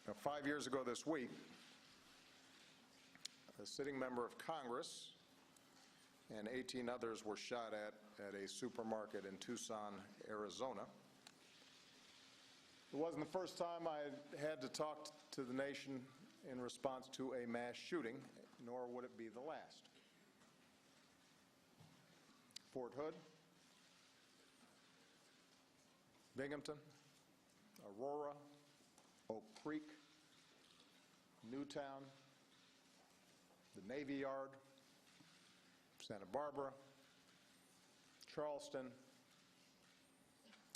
Now, 5 years ago this week, a sitting member of Congress and 18 others were shot at a supermarket in Tucson, Arizona. It wasn't the first time I had to talk to the nation in response to a mass shooting, nor would it be the last. Fort Hood, Binghamton, Aurora, Oak Creek, Newtown, the Navy Yard, Santa Barbara, Charleston,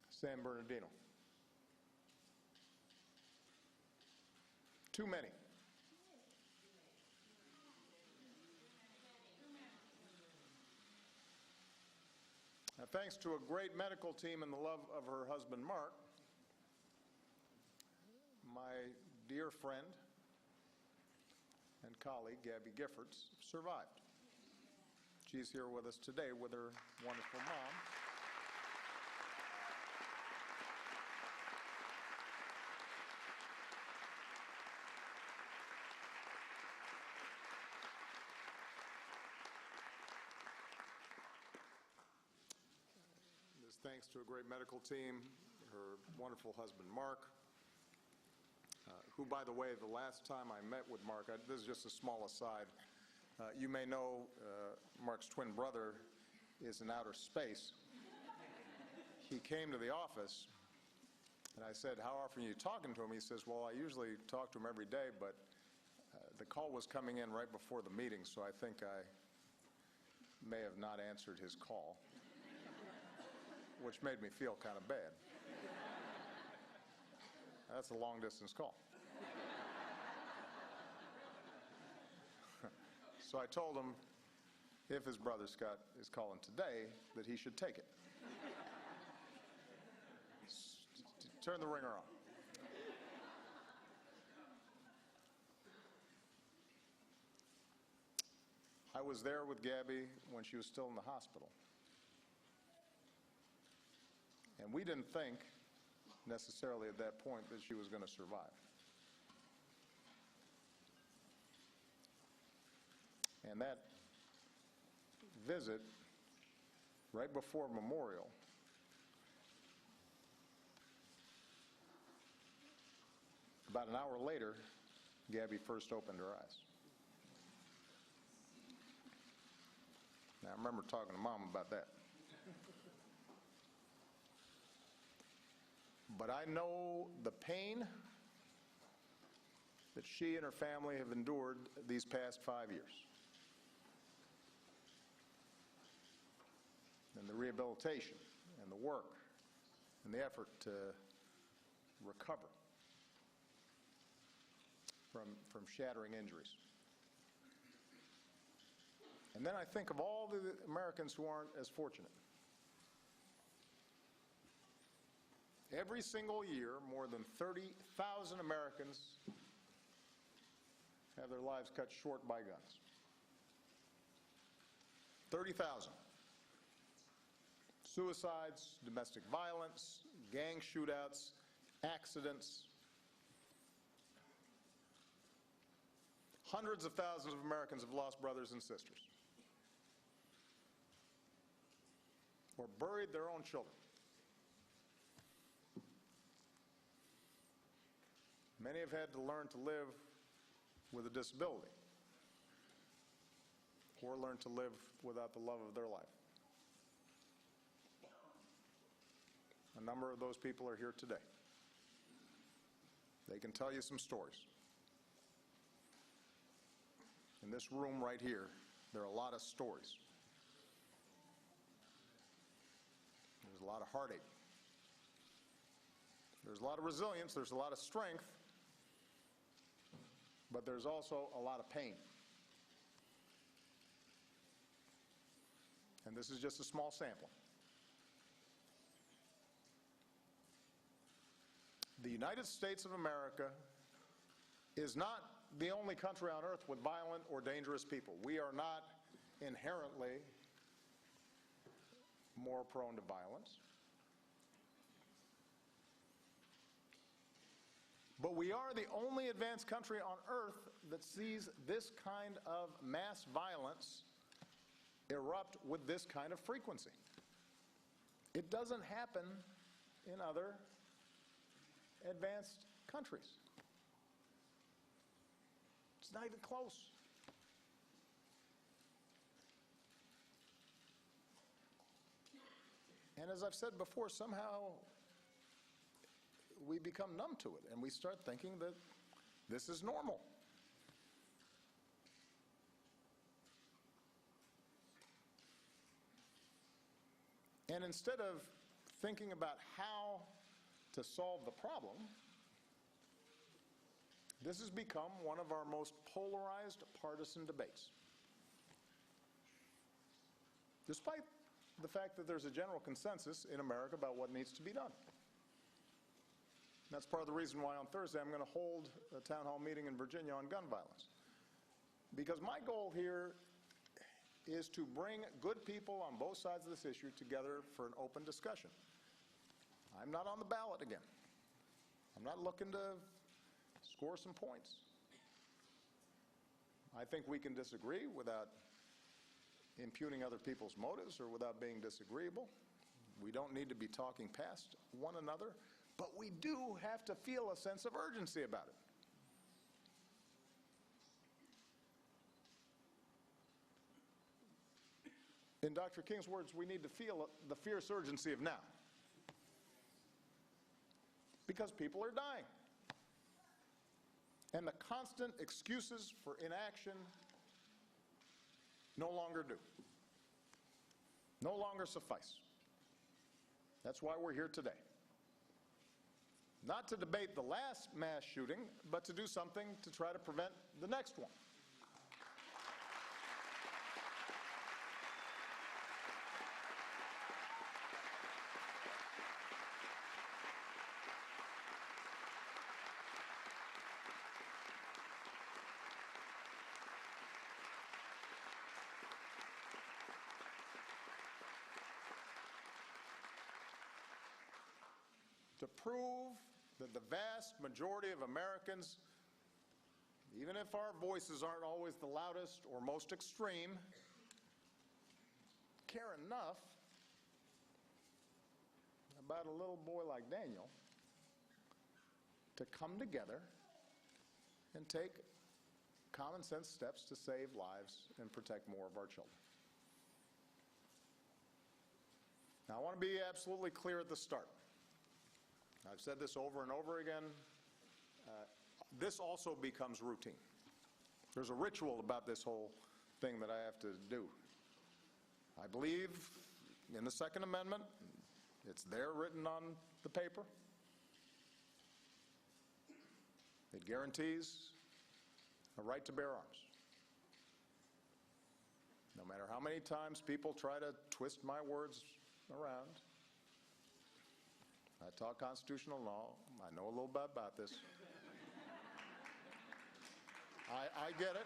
San Bernardino. Too many. Now, thanks to a great medical team and the love of her husband, Mark, my dear friend and colleague, Gabby Giffords, survived. She's here with us today with her wonderful mom. This thanks to a great medical team, her wonderful husband, Mark, who, by the way, the last time I met with Mark, this is just a small aside, you may know Mark's twin brother is in outer space. He came to the office, and I said, "How often are you talking to him?" He says, "Well, I usually talk to him every day, but the call was coming in right before the meeting, so I think I may have not answered his call," which made me feel kind of bad. That's a long-distance call. So I told him if his brother Scott is calling today, that he should take it. Turn the ringer on. I was there with Gabby when she was still in the hospital. And we didn't think necessarily at that point that she was going to survive. And that visit right before Memorial about an hour later, Gabby first opened her eyes. Now, I remember talking to Mom about that. But I know the pain that she and her family have endured these past 5 years. And the rehabilitation and the work and the effort to recover from shattering injuries. And then I think of all the Americans who aren't as fortunate. Every single year, more than 30,000 Americans have their lives cut short by guns. 30,000. Suicides, domestic violence, gang shootouts, accidents. Hundreds of thousands of Americans have lost brothers and sisters or buried their own children. Many have had to learn to live with a disability or learn to live without the love of their life. A number of those people are here today. They can tell you some stories. In this room right here, there are a lot of stories. There's a lot of heartache. There's a lot of resilience. There's a lot of strength. But there's also a lot of pain. And this is just a small sample. The United States of America is not the only country on earth with violent or dangerous people. We are not inherently more prone to violence. But we are the only advanced country on earth that sees this kind of mass violence erupt with this kind of frequency. It doesn't happen in other advanced countries. It's not even close. And as I've said before, somehow we become numb to it, and we start thinking that this is normal. And instead of thinking about how to solve the problem, this has become one of our most polarized partisan debates. Despite the fact that there's a general consensus in America about what needs to be done. That's part of the reason why on Thursday I'm going to hold a town hall meeting in Virginia on gun violence. Because my goal here is to bring good people on both sides of this issue together for an open discussion. I'm not on the ballot again. I'm not looking to score some points. I think we can disagree without impugning other people's motives or without being disagreeable. We don't need to be talking past one another, but we do have to feel a sense of urgency about it. In Dr. King's words, we need to feel the fierce urgency of now. Because people are dying. And the constant excuses for inaction no longer do. No longer suffice. That's why we're here today. Not to debate the last mass shooting, but to do something to try to prevent the next one. To prove that the vast majority of Americans, even if our voices aren't always the loudest or most extreme, care enough about a little boy like Daniel to come together and take common sense steps to save lives and protect more of our children. Now, I want to be absolutely clear at the start. I've said this over and over again. This also becomes routine. There's a ritual about this whole thing that I have to do. I believe in the Second Amendment. It's there written on the paper. It guarantees a right to bear arms. No matter how many times people try to twist my words around, I taught constitutional law. I know a little bit about this. I get it.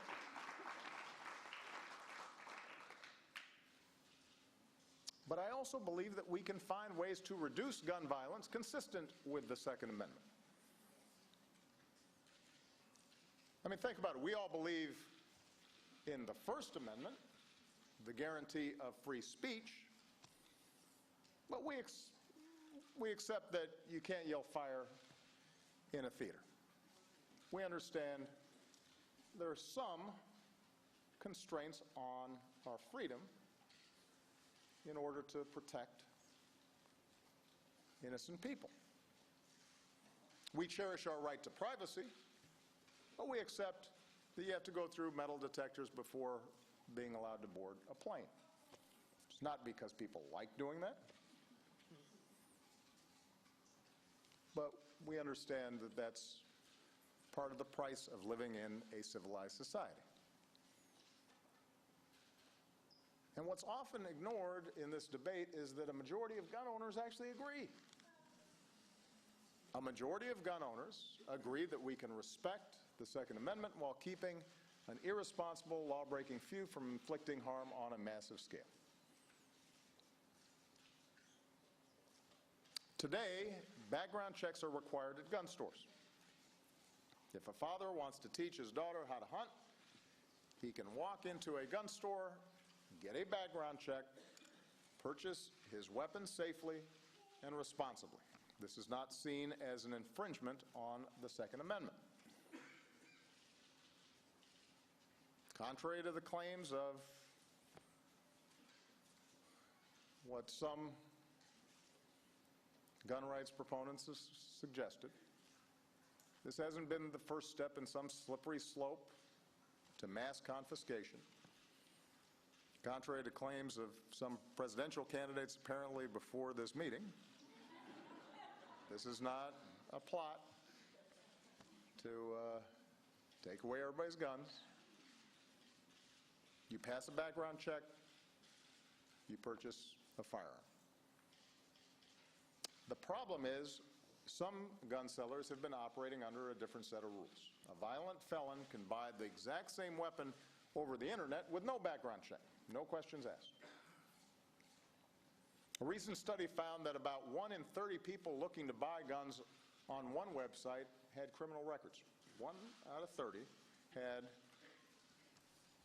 But I also believe that we can find ways to reduce gun violence consistent with the Second Amendment. I mean, think about it. We all believe in the First Amendment, the guarantee of free speech, but we accept that you can't yell fire in a theater. We understand there are some constraints on our freedom in order to protect innocent people. We cherish our right to privacy, but we accept that you have to go through metal detectors before being allowed to board a plane. It's not because people like doing that, but we understand that that's part of the price of living in a civilized society. And what's often ignored in this debate is that a majority of gun owners actually agree. A majority of gun owners agree that we can respect the Second Amendment while keeping an irresponsible, law-breaking few from inflicting harm on a massive scale. Today, background checks are required at gun stores. If a father wants to teach his daughter how to hunt, he can walk into a gun store, get a background check, purchase his weapons safely and responsibly. This is not seen as an infringement on the Second Amendment. Contrary to the claims of what some gun rights proponents have suggested, this hasn't been the first step in some slippery slope to mass confiscation. Contrary to claims of some presidential candidates apparently before this meeting, this is not a plot to take away everybody's guns. You pass a background check, you purchase a firearm. The problem is some gun sellers have been operating under a different set of rules. A violent felon can buy the exact same weapon over the internet with no background check, no questions asked. A recent study found that about 1 in 30 people looking to buy guns on one website had criminal records. 1 out of 30 had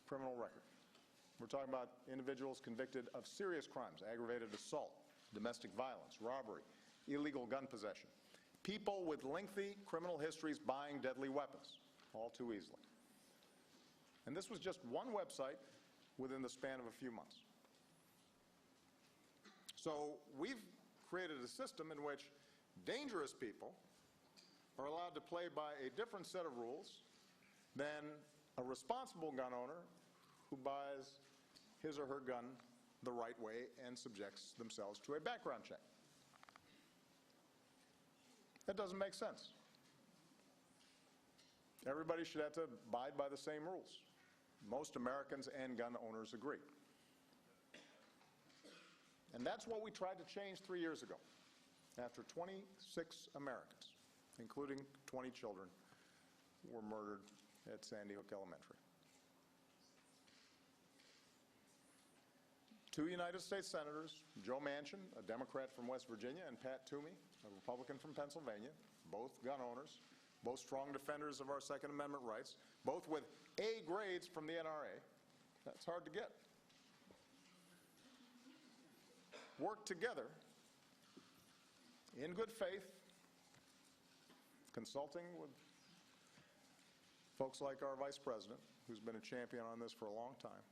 criminal record. We're talking about individuals convicted of serious crimes, aggravated assault, domestic violence, robbery, illegal gun possession. People with lengthy criminal histories buying deadly weapons, all too easily. And this was just one website within the span of a few months. So we've created a system in which dangerous people are allowed to play by a different set of rules than a responsible gun owner who buys his or her gun the right way and subjects themselves to a background check. That doesn't make sense. Everybody should have to abide by the same rules. Most Americans and gun owners agree. And that's what we tried to change 3 years ago, after 26 Americans, including 20 children, were murdered at Sandy Hook Elementary. 2 United States senators, Joe Manchin, a Democrat from West Virginia, and Pat Toomey, a Republican from Pennsylvania, both gun owners, both strong defenders of our Second Amendment rights, both with A grades from the NRA. That's hard to get. Work together in good faith, consulting with folks like our Vice President, who's been a champion on this for a long time,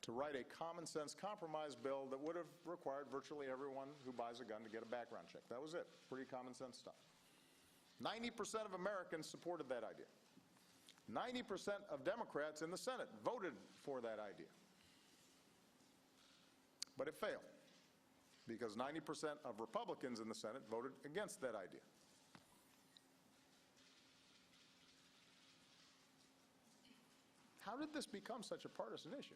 to write a common sense compromise bill that would have required virtually everyone who buys a gun to get a background check. That was it. Pretty common sense stuff. 90% of Americans supported that idea. 90% of Democrats in the Senate voted for that idea. But it failed because 90% of Republicans in the Senate voted against that idea. How did this become such a partisan issue?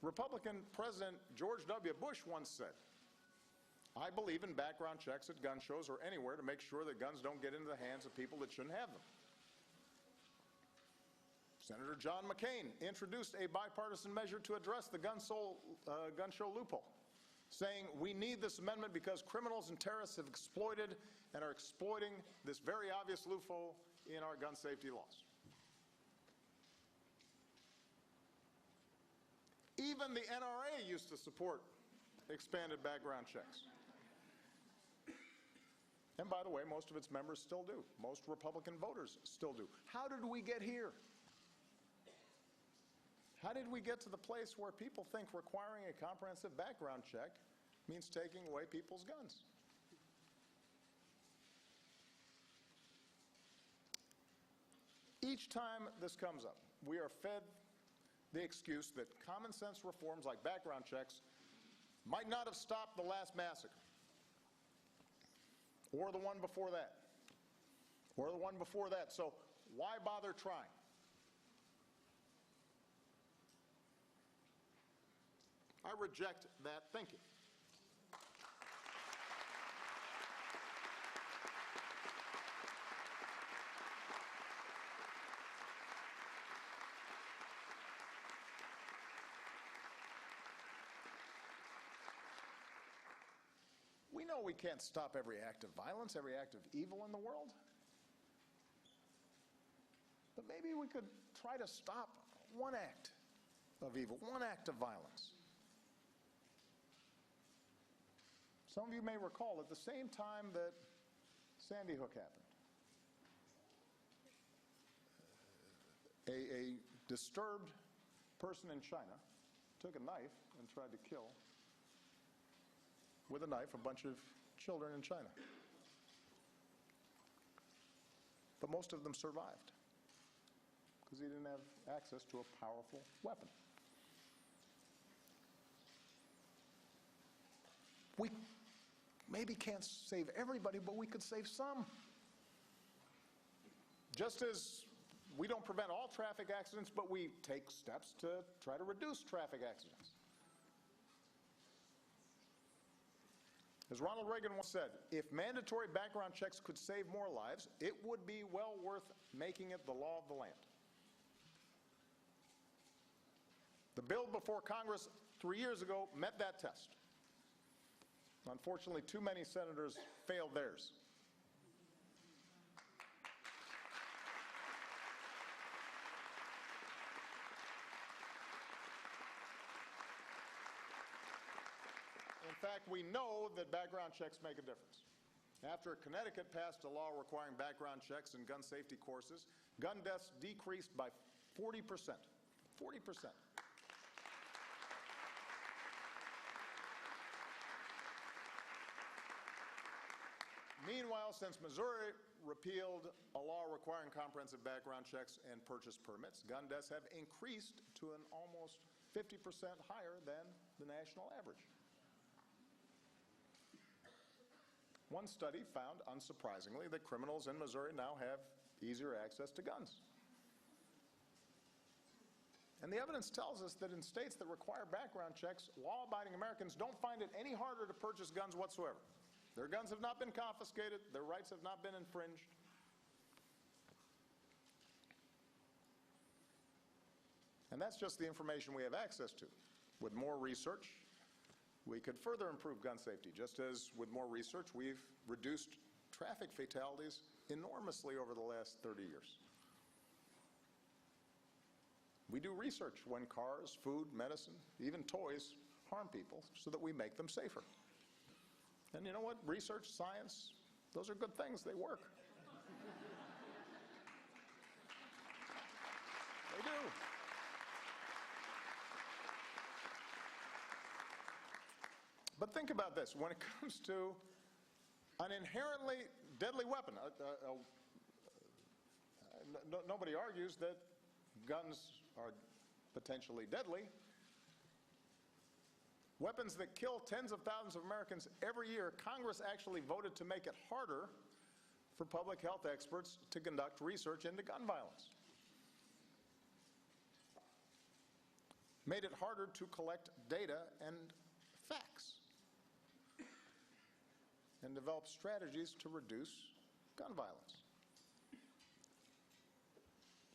Republican President George W. Bush once said, "I believe in background checks at gun shows or anywhere to make sure that guns don't get into the hands of people that shouldn't have them." Senator John McCain introduced a bipartisan measure to address the gun show loophole, saying we need this amendment because criminals and terrorists have exploited and are exploiting this very obvious loophole in our gun safety laws. Even the NRA used to support expanded background checks. And by the way, most of its members still do. Most Republican voters still do. How did we get here? How did we get to the place where people think requiring a comprehensive background check means taking away people's guns? Each time this comes up, we are fed the excuse that common sense reforms like background checks might not have stopped the last massacre, or the one before that, or the one before that, so why bother trying? I reject that thinking. We know we can't stop every act of violence, every act of evil in the world. But maybe we could try to stop one act of evil, one act of violence. Some of you may recall at the same time that Sandy Hook happened, a disturbed person in China took a knife and tried to kill with a knife a bunch of children in China. But most of them survived because he didn't have access to a powerful weapon. We maybe can't save everybody, but we could save some. Just as we don't prevent all traffic accidents, but we take steps to try to reduce traffic accidents. As Ronald Reagan once said, if mandatory background checks could save more lives, it would be well worth making it the law of the land. The bill before Congress 3 years ago met that test. Unfortunately, too many senators failed theirs. In fact, we know that background checks make a difference. After Connecticut passed a law requiring background checks in gun safety courses, gun deaths decreased by 40%. 40%. Meanwhile, since Missouri repealed a law requiring comprehensive background checks and purchase permits, gun deaths have increased to an almost 50% higher than the national average. One study found, unsurprisingly, that criminals in Missouri now have easier access to guns. And the evidence tells us that in states that require background checks, law-abiding Americans don't find it any harder to purchase guns whatsoever. Their guns have not been confiscated, their rights have not been infringed. And that's just the information we have access to. With more research, we could further improve gun safety, just as with more research, we've reduced traffic fatalities enormously over the last 30 years. We do research when cars, food, medicine, even toys harm people so that we make them safer. And you know what? Research, science, those are good things. They work. They do. But think about this. When it comes to an inherently deadly weapon, nobody argues that guns are potentially deadly. Weapons that kill tens of thousands of Americans every year, Congress actually voted to make it harder for public health experts to conduct research into gun violence. Made it harder to collect data and facts and develop strategies to reduce gun violence.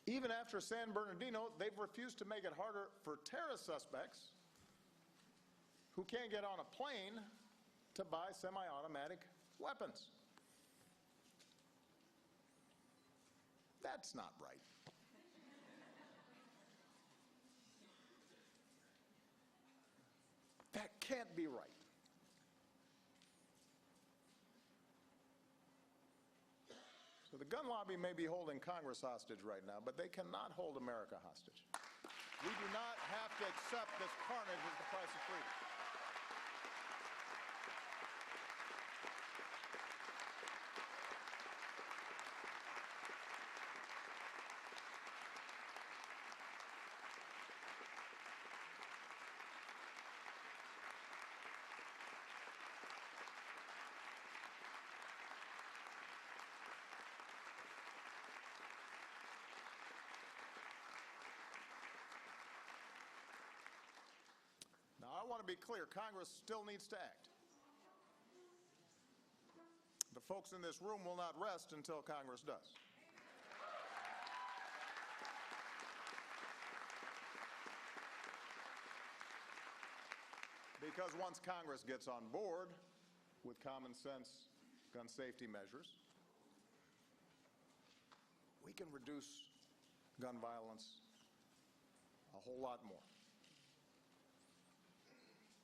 Even after San Bernardino, they've refused to make it harder for terrorist suspects who can't get on a plane to buy semi-automatic weapons. That's not right. That can't be right. So the gun lobby may be holding Congress hostage right now, but they cannot hold America hostage. We do not have to accept this carnage as the price of freedom. Now, I want to be clear, Congress still needs to act. The folks in this room will not rest until Congress does. Because once Congress gets on board, with common sense gun safety measures, we can reduce gun violence a whole lot more.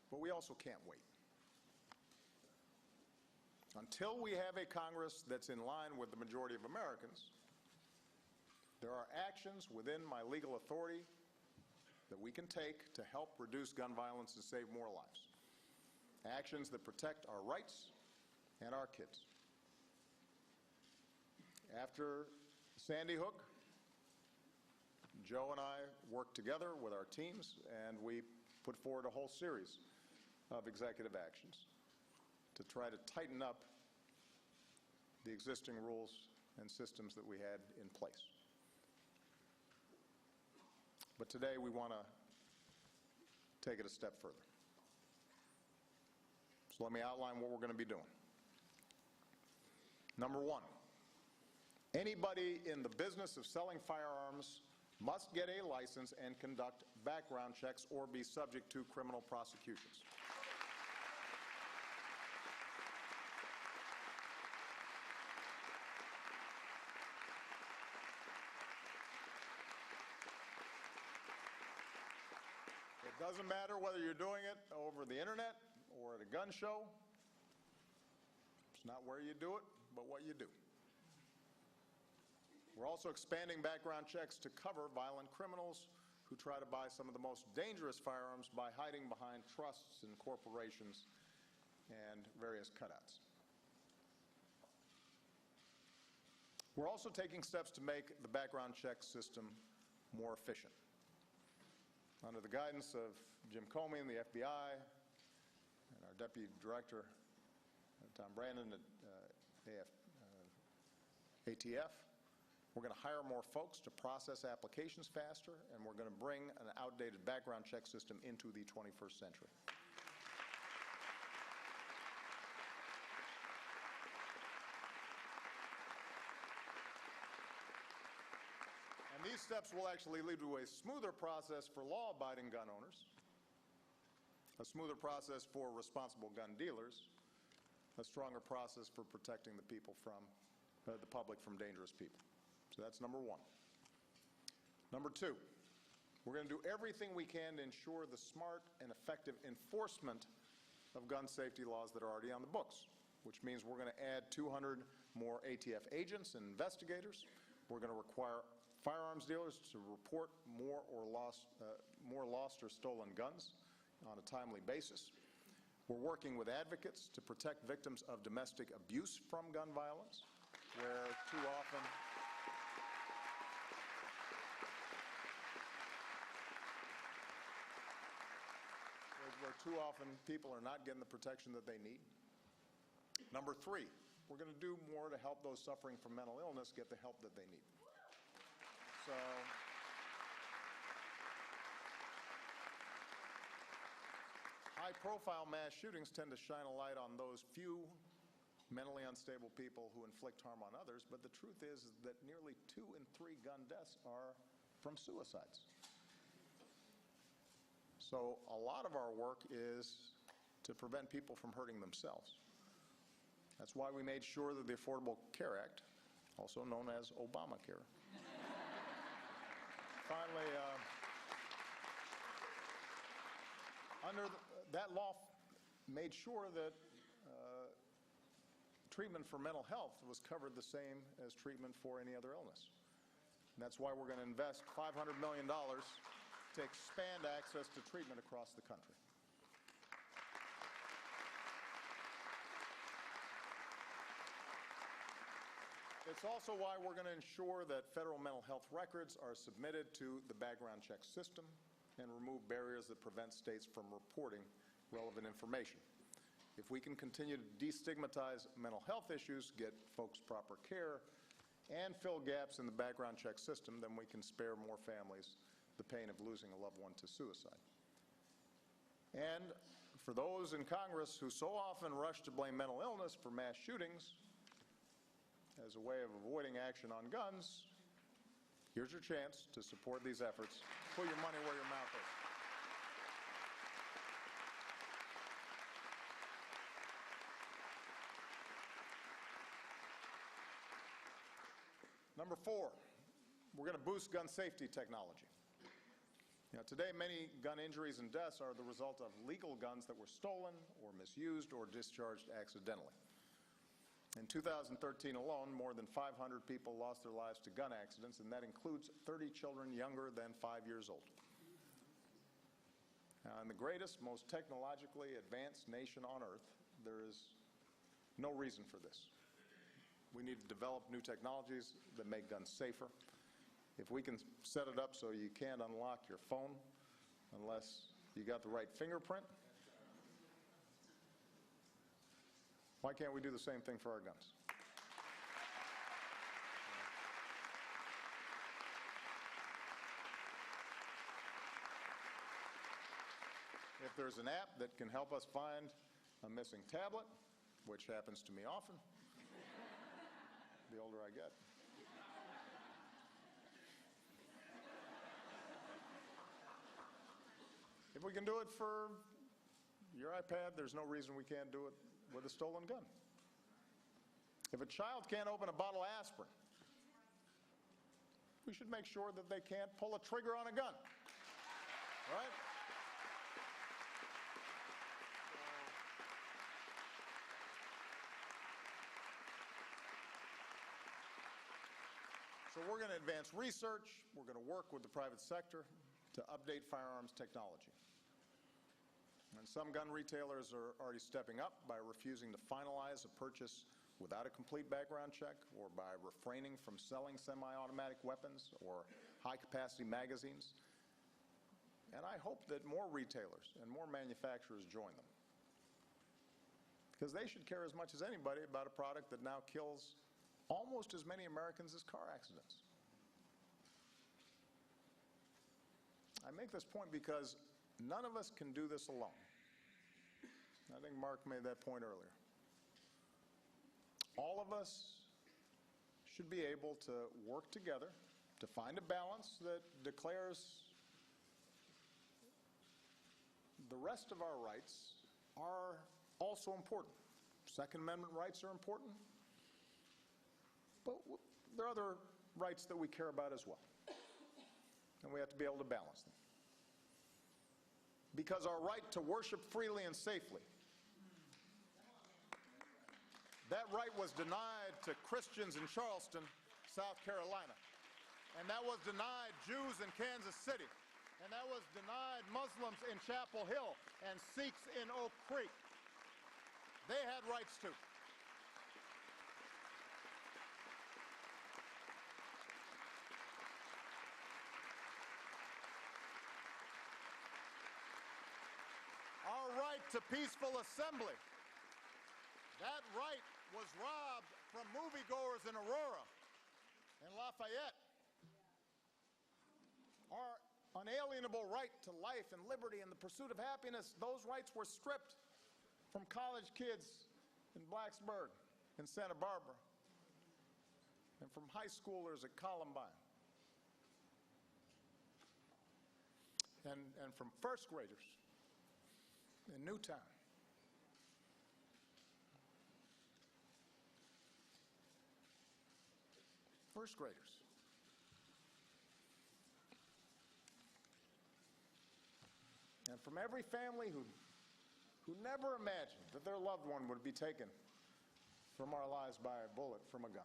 But we also can't wait. Until we have a Congress that's in line with the majority of Americans, there are actions within my legal authority that we can take to help reduce gun violence and save more lives. Actions that protect our rights and our kids. After Sandy Hook, Joe and I worked together with our teams, and we put forward a whole series of executive actions to try to tighten up the existing rules and systems that we had in place. But today we want to take it a step further. So let me outline what we're going to be doing. Number one, anybody in the business of selling firearms must get a license and conduct background checks or be subject to criminal prosecutions. It doesn't matter whether you're doing it over the internet or at a gun show. It's not where you do it, but what you do. We're also expanding background checks to cover violent criminals who try to buy some of the most dangerous firearms by hiding behind trusts and corporations and various cutouts. We're also taking steps to make the background check system more efficient. Under the guidance of Jim Comey and the FBI and our Deputy Director, Tom Brandon at ATF, we're going to hire more folks to process applications faster, and we're going to bring an outdated background check system into the 21st century. And these steps will actually lead to a smoother process for law-abiding gun owners, a smoother process for responsible gun dealers, a stronger process for protecting the people from the public from dangerous people. So that's number one. Number two, we're going to do everything we can to ensure the smart and effective enforcement of gun safety laws that are already on the books, which means we're going to add 200 more ATF agents and investigators. We're going to require firearms dealers to report more lost or stolen guns on a timely basis. We're working with advocates to protect victims of domestic abuse from gun violence, where too often people are not getting the protection that they need. Number three, we're going to do more to help those suffering from mental illness get the help that they need. So high-profile mass shootings tend to shine a light on those few mentally unstable people who inflict harm on others, but the truth is that nearly 2 in 3 gun deaths are from suicides. So a lot of our work is to prevent people from hurting themselves. That's why we made sure that the Affordable Care Act, also known as Obamacare, finally, that law made sure that treatment for mental health was covered the same as treatment for any other illness. And that's why we're going to invest $500 million to expand access to treatment across the country. It's also why we're going to ensure that federal mental health records are submitted to the background check system and remove barriers that prevent states from reporting relevant information. If we can continue to destigmatize mental health issues, get folks proper care, and fill gaps in the background check system, then we can spare more families the pain of losing a loved one to suicide. And for those in Congress who so often rush to blame mental illness for mass shootings as a way of avoiding action on guns, here's your chance to support these efforts. Put your money where your mouth is. Number 4, we're going to boost gun safety technology. Today, many gun injuries and deaths are the result of legal guns that were stolen or misused or discharged accidentally. In 2013 alone, more than 500 people lost their lives to gun accidents, and that includes 30 children younger than 5 years old. Now, in the greatest, most technologically advanced nation on earth, there is no reason for this. We need to develop new technologies that make guns safer. If we can set it up so you can't unlock your phone unless you got the right fingerprint, why can't we do the same thing for our guns? If there's an app that can help us find a missing tablet, which happens to me often, the older I get. If we can do it for your iPad, there's no reason we can't do it with a stolen gun. If a child can't open a bottle of aspirin, we should make sure that they can't pull a trigger on a gun, right? So we're going to advance research. We're going to work with the private sector to update firearms technology. And some gun retailers are already stepping up by refusing to finalize a purchase without a complete background check, or by refraining from selling semi-automatic weapons or high-capacity magazines. And I hope that more retailers and more manufacturers join them, because they should care as much as anybody about a product that now kills almost as many Americans as car accidents. I make this point because none of us can do this alone. I think Mark made that point earlier. All of us should be able to work together to find a balance that declares the rest of our rights are also important. Second Amendment rights are important, but there are other rights that we care about as well, and we have to be able to balance them. Because our right to worship freely and safely, that right was denied to Christians in Charleston, South Carolina, and that was denied Jews in Kansas City, and that was denied Muslims in Chapel Hill and Sikhs in Oak Creek. They had rights too. Our right to peaceful assembly, that right was robbed from moviegoers in Aurora and Lafayette. Our unalienable right to life and liberty and the pursuit of happiness, those rights were stripped from college kids in Blacksburg and Santa Barbara, and from high schoolers at Columbine, and from first graders in Newtown. First graders. And from every family who never imagined that their loved one would be taken from our lives by a bullet from a gun.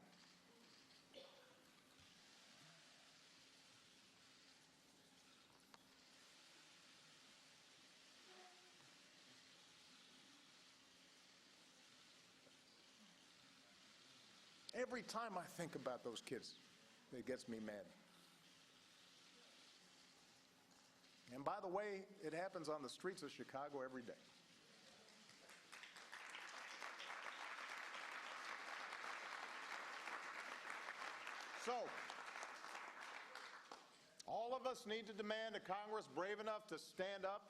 Every time I think about those kids, it gets me mad. And by the way, it happens on the streets of Chicago every day. So, all of us need to demand a Congress brave enough to stand up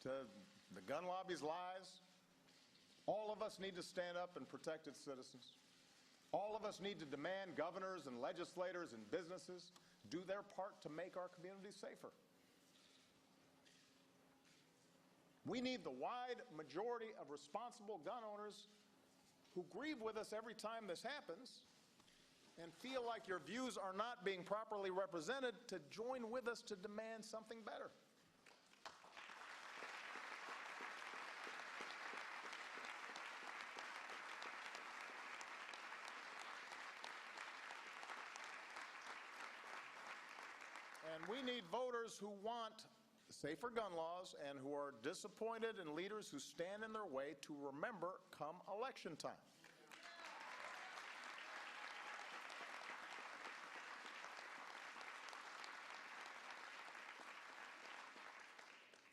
to the gun lobby's lies. All of us need to stand up and protect its citizens. All of us need to demand governors and legislators and businesses do their part to make our communities safer. We need the wide majority of responsible gun owners who grieve with us every time this happens and feel like your views are not being properly represented, to join with us to demand something better. And we need voters who want safer gun laws and who are disappointed in leaders who stand in their way to remember come election time.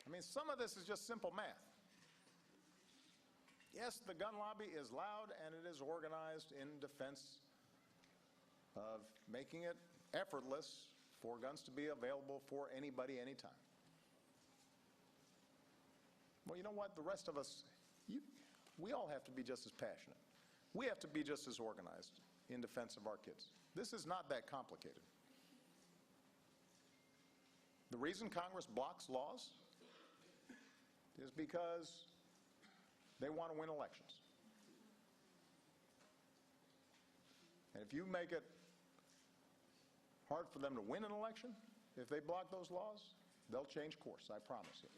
I mean, some of this is just simple math. Yes, the gun lobby is loud and it is organized in defense of making it effortless for guns to be available for anybody, anytime. Well, you know what? The rest of us, we all have to be just as passionate. We have to be just as organized in defense of our kids. This is not that complicated. The reason Congress blocks laws is because they want to win elections. And if you make it hard for them to win an election, if they block those laws, they'll change course, I promise you.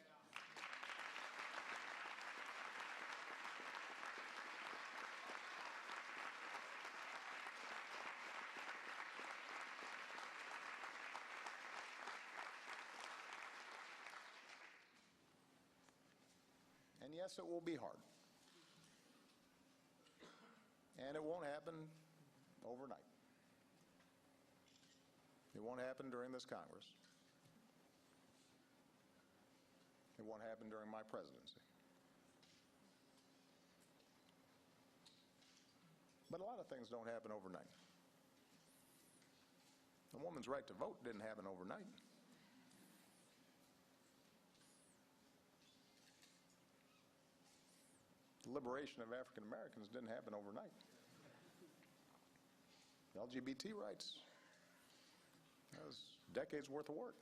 And yes, it will be hard. And it won't happen overnight. It won't happen during this Congress. It won't happen during my presidency. But a lot of things don't happen overnight. A woman's right to vote didn't happen overnight. The liberation of African Americans didn't happen overnight. LGBT rights, that was decades worth of work.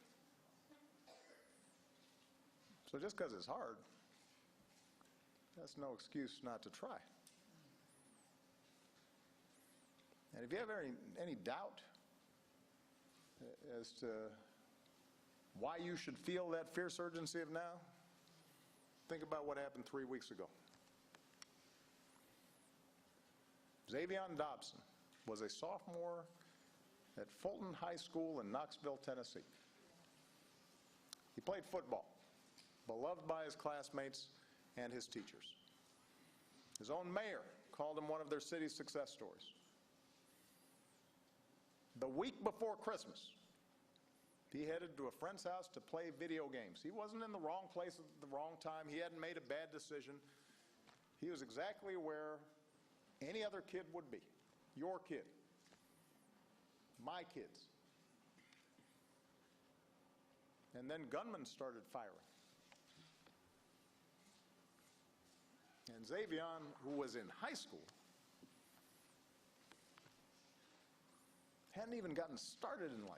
So just because it's hard, that's no excuse not to try. And if you have any doubt as to why you should feel that fierce urgency of now, think about what happened 3 weeks ago. Xavion Dobson was a sophomore at Fulton High School in Knoxville, Tennessee. He played football, beloved by his classmates and his teachers. His own mayor called him one of their city's success stories. The week before Christmas, he headed to a friend's house to play video games. He wasn't in the wrong place at the wrong time. He hadn't made a bad decision. He was exactly where any other kid would be. Your kid. My kids. And then gunmen started firing. And Xavion, who was in high school, hadn't even gotten started in life,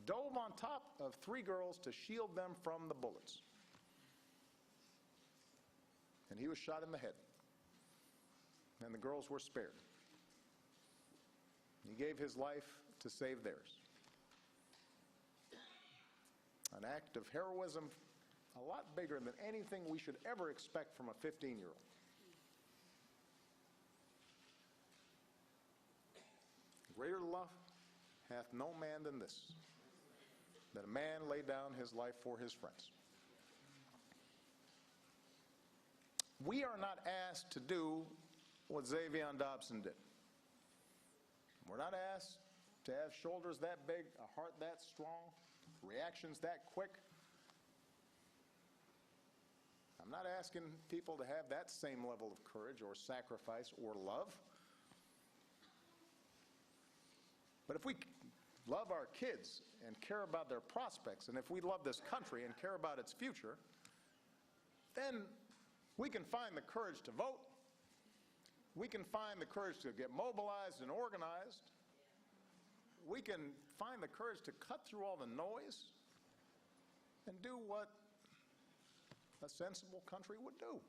dove on top of 3 girls to shield them from the bullets. And he was shot in the head. And the girls were spared. He gave his life to save theirs. An act of heroism a lot bigger than anything we should ever expect from a 15-year-old. Greater love hath no man than this, that a man lay down his life for his friends. We are not asked to do what Xavion Dobson did. We're not asked to have shoulders that big, a heart that strong, reactions that quick. I'm not asking people to have that same level of courage or sacrifice or love. But if we love our kids and care about their prospects, and if we love this country and care about its future, then we can find the courage to vote. We can find the courage to get mobilized and organized. We can find the courage to cut through all the noise and do what a sensible country would do.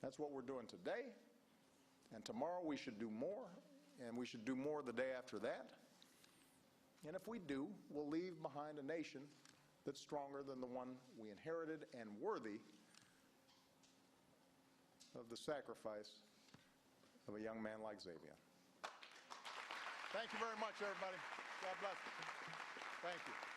That's what we're doing today, and tomorrow we should do more, and we should do more the day after that. And if we do, we'll leave behind a nation that's stronger than the one we inherited and worthy of the sacrifice of a young man like Xavier. Thank you very much, everybody. God bless you. Thank you.